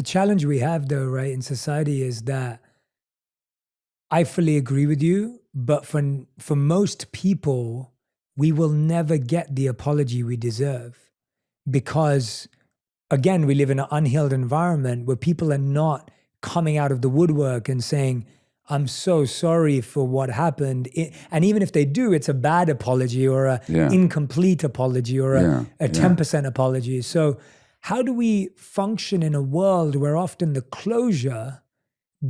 challenge we have though, right, in society is that I fully agree with you, but for most people, we will never get the apology we deserve because, again, we live in an unhealed environment where people are not coming out of the woodwork and saying, I'm so sorry for what happened. And even if they do, it's a bad apology or a incomplete apology or a 10% apology. So how do we function in a world where often the closure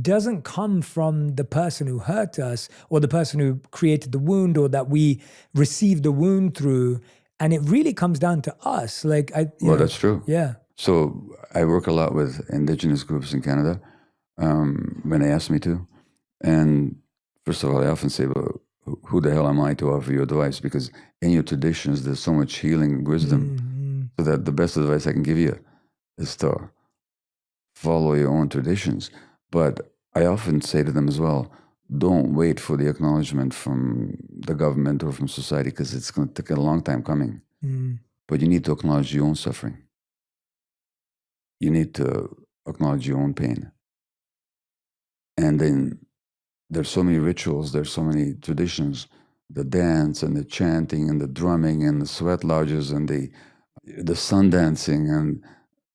doesn't come from the person who hurt us or the person who created the wound or that we received the wound through, and it really comes down to us? Like, that's true. Yeah. So I work a lot with indigenous groups in Canada when they ask me to. And first of all, I often say, well, who the hell am I to offer you advice? Because in your traditions, there's so much healing and wisdom. So that the best advice I can give you is to follow your own traditions. But I often say to them as well, don't wait for the acknowledgement from the government or from society, because it's going to take a long time coming. But you need to acknowledge your own suffering. You need to acknowledge your own pain. And then there's so many rituals, there's so many traditions, the dance and the chanting and the drumming and the sweat lodges and the sun dancing and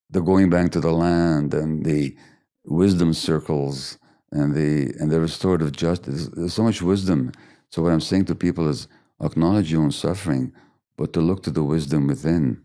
the going back to the land and the wisdom circles and the restorative justice. There's so much wisdom. So what I'm saying to people is acknowledge your own suffering, but to look to the wisdom within